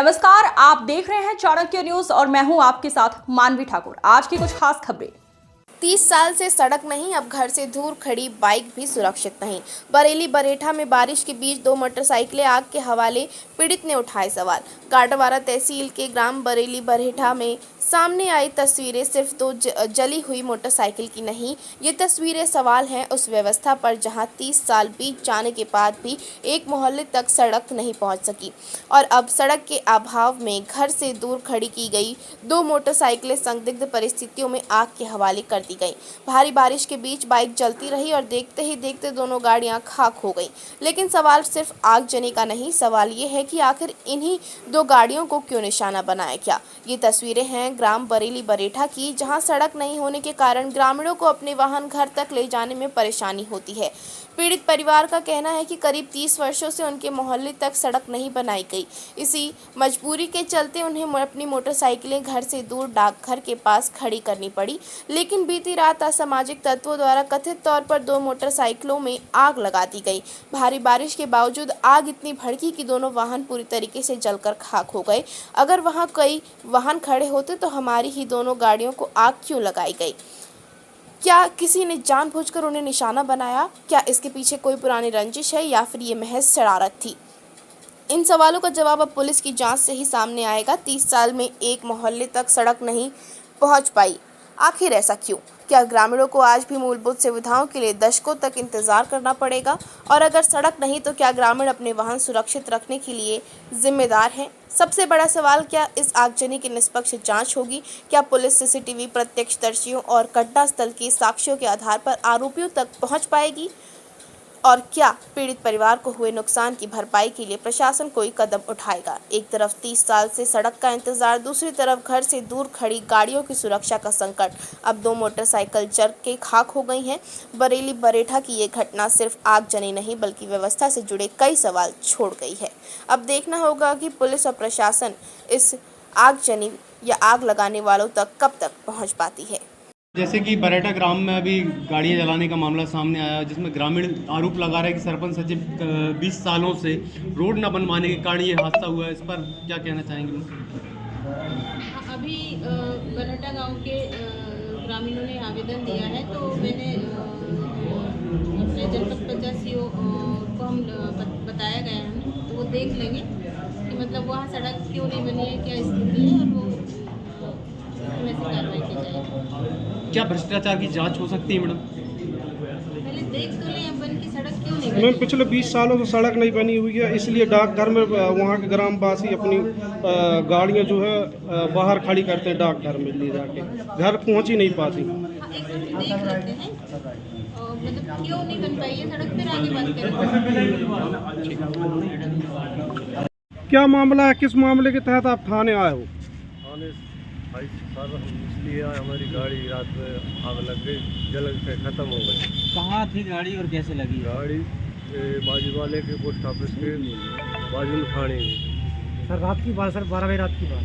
नमस्कार, आप देख रहे हैं चाणक्य न्यूज और मैं हूं आपके साथ मानवी ठाकुर। आज की कुछ खास खबरें। 30 साल से सड़क नहीं, अब घर से दूर खड़ी बाइक भी सुरक्षित नहीं। बरेली बरहेठा में बारिश के बीच 2 मोटरसाइकिलें आग के हवाले, पीड़ित ने उठाए सवाल। कांटावारा तहसील के ग्राम बरेली बरहेठा में सामने आई तस्वीरें सिर्फ 2 जली हुई मोटरसाइकिल की नहीं, ये तस्वीरें सवाल हैं उस व्यवस्था पर जहां 30 साल बीत जाने के बाद भी एक मोहल्ले तक सड़क नहीं पहुंच सकी। और अब सड़क के अभाव में घर से दूर खड़ी की गई 2 मोटरसाइकिलें संदिग्ध परिस्थितियों में आग के हवाले कर दी गई। भारी बारिश के बीच बाइक जलती रही और देखते ही देखते दोनों गाड़ियां खाक हो गई। लेकिन सवाल सिर्फ आगजनी का नहीं, सवाल ये है कि आखिर इन्हीं 2 गाड़ियों को क्यों निशाना बनाया गया। ये तस्वीरें हैं ग्राम बरेली बरहेठा की, जहां सड़क नहीं होने के कारण ग्रामीणों को अपने वाहन घर तक ले जाने में परेशानी होती है। पीड़ित परिवार का कहना है कि करीब 30 वर्षों से उनके मोहल्ले तक सड़क नहीं बनाई गई। इसी मजबूरी के चलते उन्हें अपनी मोटरसाइकिलें घर से दूर डाकघर के पास खड़ी करनी पड़ी। लेकिन बीती रात असामाजिक तत्वों द्वारा कथित तौर पर 2 मोटरसाइकिलों में आग लगा दी गई। भारी बारिश के बावजूद आग इतनी भड़की कि दोनों वाहन पूरी तरीके से जलकर खाक हो गए। अगर वहां कई वाहन खड़े होते तो हमारी ही दोनों गाड़ियों को आग क्यों लगाई गई? क्या किसी ने जानबूझकर उन्हें निशाना बनाया? क्या इसके पीछे कोई पुरानी रंजिश है या फिर ये महज शरारत थी? इन सवालों का जवाब अब पुलिस की जांच से ही सामने आएगा। 30 साल में एक मोहल्ले तक सड़क नहीं पहुंच पाई, आखिर ऐसा क्यों? क्या ग्रामीणों को आज भी मूलभूत सुविधाओं के लिए दशकों तक इंतजार करना पड़ेगा? और अगर सड़क नहीं तो क्या ग्रामीण अपने वाहन सुरक्षित रखने के लिए जिम्मेदार हैं? सबसे बड़ा सवाल, क्या इस आगजनी की निष्पक्ष जांच होगी? क्या पुलिस सीसीटीवी, प्रत्यक्षदर्शियों और घटना स्थल के साक्ष्यों के आधार पर आरोपियों तक पहुंच पाएगी? और क्या पीड़ित परिवार को हुए नुकसान की भरपाई के लिए प्रशासन कोई कदम उठाएगा? एक तरफ 30 साल से सड़क का इंतजार, दूसरी तरफ घर से दूर खड़ी गाड़ियों की सुरक्षा का संकट। अब 2 मोटरसाइकिल जल के खाक हो गई हैं। बरेली बरहेठा की ये घटना सिर्फ आगजनी नहीं बल्कि व्यवस्था से जुड़े कई सवाल छोड़ गई है। अब देखना होगा कि पुलिस और प्रशासन इस आगजनी या आग लगाने वालों तक कब तक पहुँच पाती है। जैसे कि बरहेठा ग्राम में अभी गाड़ियां जलाने का मामला सामने आया, जिसमें ग्रामीण आरोप लगा रहे हैं कि सरपंच सचिव 20 सालों से रोड न बनवाने के कारण ये हादसा हुआ है। इस पर क्या कहना चाहेंगे? अभी बरहेठा गांव के ग्रामीणों ने आवेदन दिया है, तो मैंने अपने जनपद पंचायत सीओ को हम बताया गया है हमें, तो वो देख लेंगे कि मतलब वहाँ सड़क क्यों नहीं बनी है, क्या स्थिति है, और वो वैसे कार्रवाई की जाएगी। क्या भ्रष्टाचार की जांच हो सकती है मैडम? पहले देख तो लें बन की सड़क क्यों नहीं मैम, बनी। पिछले 20 सालों से सड़क नहीं बनी हुई है, इसलिए डाकघर में वहाँ के ग्रामवासी अपनी गाड़ियाँ जो है बाहर खड़ी करते हैं डाकघर में ले जाके, घर पहुँच ही नहीं पाती। हाँ, एक बार देख लेते हैं और मतलब क्यों नहीं बन पाई है सड़क, फिर आगे बात करेंगे। क्या मामला है? किस मामले के तहत आप थाने आए हो? भाई सर, इसलिए हमारी गाड़ी रात में आग लग गई, जल के ख़त्म हो गई। कहाँ थी गाड़ी और कैसे लगी? गाड़ी बाजू वाले के पोस्ट ऑफिस के बाजू में ठाणे में। सर रात की बात, सर 12 बजे रात की बात।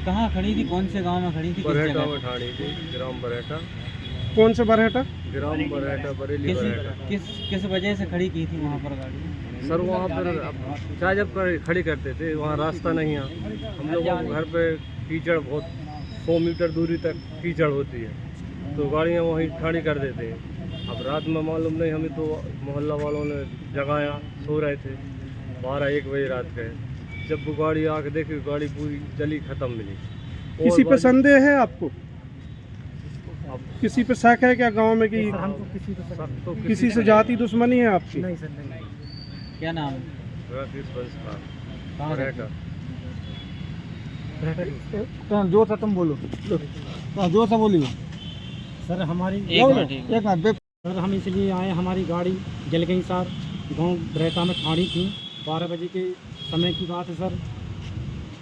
कहाँ खड़ी थी? कौन से गांव में खड़ी थी? बरहेठा में ठाणी थी, ग्राम बरहेठा। कौन से बरहेठा? ग्राम बरहेठा, बरेली बरहेठा। किस वजह से खड़ी की थी वहाँ पर गाड़ी? सर वहाँ पर चाय जब खड़ी करते थे, वहाँ रास्ता नहीं है। हम लोगों को घर पे कीचड़ बहुत 100 मीटर दूरी तक कीचड़ होती है, तो गाड़ियाँ वहीं खड़ी कर देते हैं। अब रात में मालूम नहीं, हमें तो मोहल्ला वालों ने जगाया, सो रहे थे, 12-1 बजे रात के। जब वो गाड़ी आके देखी, गाड़ी पूरी जली ख़त्म मिली। किसी पे संदेह है आपको? किसी पे शक है क्या गांव में कि किसी से जाति दुश्मनी है आपकी? नहीं सर, नहीं। क्या नाम? राकेश संस्कार, कहाँ से? बरहेठा। जो था तुम बोलो, जो था बोलिए। सर हमारी एक मिनट सर, हम इसलिए आए, हमारी गाड़ी जल गई सर। गाँव बरहेठा में ठाणी थी, 12 बजे के समय की बात है सर।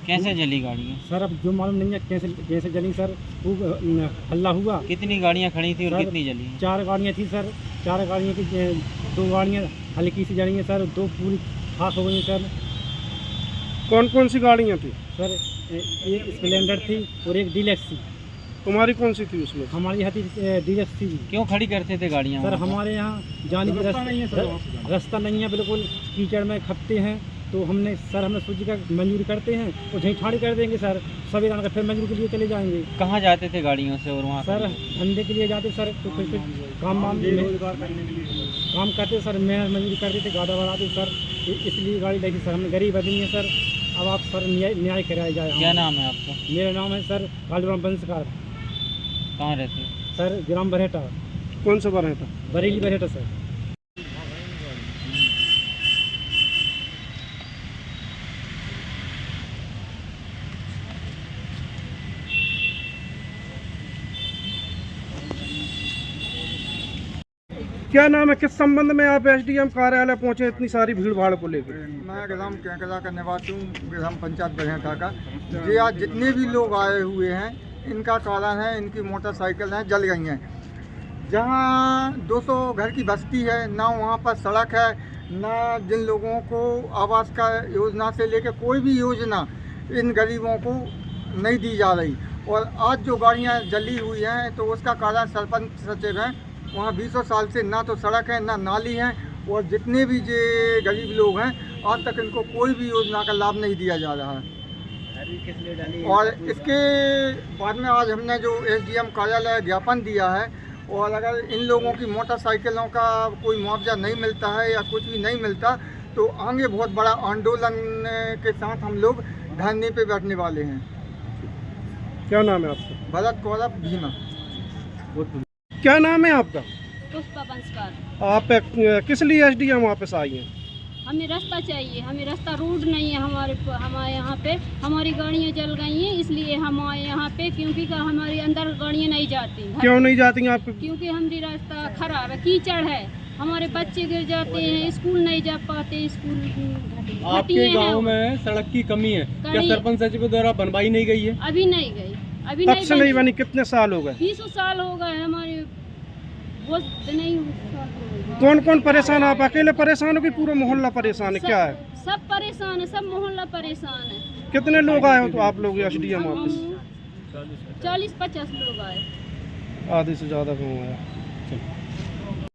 कैसे जली गाड़ी? सर अब जो मालूम नहीं है कैसे जली सर। खूब हल्ला हुआ। कितनी गाड़ियाँ खड़ी थी और सर, कितनी जली? 4 गाड़ियाँ थी सर। 4 गाड़ियाँ की 2 गाड़ियाँ हल्की सी जली हैं सर, 2 पूरी खास हो गई सर। कौन कौन सी गाड़ियाँ थी? सर एक स्प्लेंडर थी और एक डीलक्स थी। तुम्हारी कौन सी थी उसमें? हमारी यहाँ डीलक्स थी। क्यों खड़ी करते थे गाड़ियाँ? सर हमारे यहाँ जाने की रास्ता नहीं है बिल्कुल कीचड़ में खपते हैं, तो हमने सूची का मंजूरी करते हैं तो यहीं ठाड़ी कर देंगे सर, सवेरा का फिर मंजूरी के लिए चले जाएंगे। कहाँ जाते थे गाड़ियों से और वहाँ सर धंधे के लिए जाते सर, तो कुछ काम काम करते सर, मेहनत मजदूरी करते थे, गाड़ा बढ़ाते सर, इसलिए गाड़ी लगी सर। हमने गरीब आदमी है सर, अब आप सर न्याय कराया जाए। क्या नाम है आपका? मेरा नाम है सर कालूराम बंसकार। कहाँ रहते हैं? सर ग्राम बरहेटा। कौन सा बरहेटा? बरेली बरहेटा सर। क्या नाम है, किस संबंध में आप एसडीएम कार्यालय पहुंचे इतनी सारी भीड़ भाड़ को लेकर? मैं ग्राम केंकला का निवासी हूँ, ग्राम पंचायत बरहेटा का। जी आज जितने भी लोग आए हुए हैं इनका कारण है, इनकी मोटरसाइकिल हैं जल गई हैं। जहाँ 200 घर की बस्ती है, ना वहाँ पर सड़क है, ना जिन लोगों को आवास का योजना से लेकर कोई भी योजना इन गरीबों को नहीं दी जा रही। और आज जो गाड़ियाँ जली हुई हैं तो उसका कारण सरपंच सचिव हैं, वहाँ 20 साल से ना तो सड़क है ना नाली है, और जितने भी जो गरीब लोग हैं आज तक इनको कोई भी योजना का लाभ नहीं दिया जा रहा है। और इसके बाद में आज हमने जो एसडीएम कार्यालय ज्ञापन दिया है, और अगर इन लोगों की मोटरसाइकिलों का कोई मुआवजा नहीं मिलता है या कुछ भी नहीं मिलता तो आगे बहुत बड़ा आंदोलन के साथ हम लोग धरने पे बैठने वाले हैं। क्या नाम है आपका? भरत कौरव भीमा। क्या नाम है आपका? पुष्पा बंसकार। आप किस लिए एसडीएम वापस आई हैं? हमें रास्ता चाहिए, हमें रास्ता रोड नहीं है हमारे यहाँ पे, हमारी गाड़ियाँ जल गई हैं इसलिए हम आए यहाँ पे, क्योंकि हमारे अंदर गाड़ियाँ नहीं जाती। क्यों नहीं जाती हैं आपको? क्योंकि हमारी रास्ता खराब है, कीचड़ है, हमारे बच्चे गिर जाते हैं, स्कूल नहीं जा पाते। स्कूल आपके गांव में सड़क की कमी है, क्या सरपंच सचिव द्वारा बनवाई नहीं गई है? अभी नहीं गई, अभी तब से नहीं बनी। कितने साल हो गए? 20 साल हो गए हमारे, बहुत नहीं। कौन कौन परेशान? आप अकेले परेशान हो कि पूरा मोहल्ला परेशान है? क्या है? सब परेशान है, सब मोहल्ला परेशान है। कितने लोग आए हो तो आप लोग एसडीएम वापस? 40-50 लोग आए। आधे से ज़्यादा कौन आया?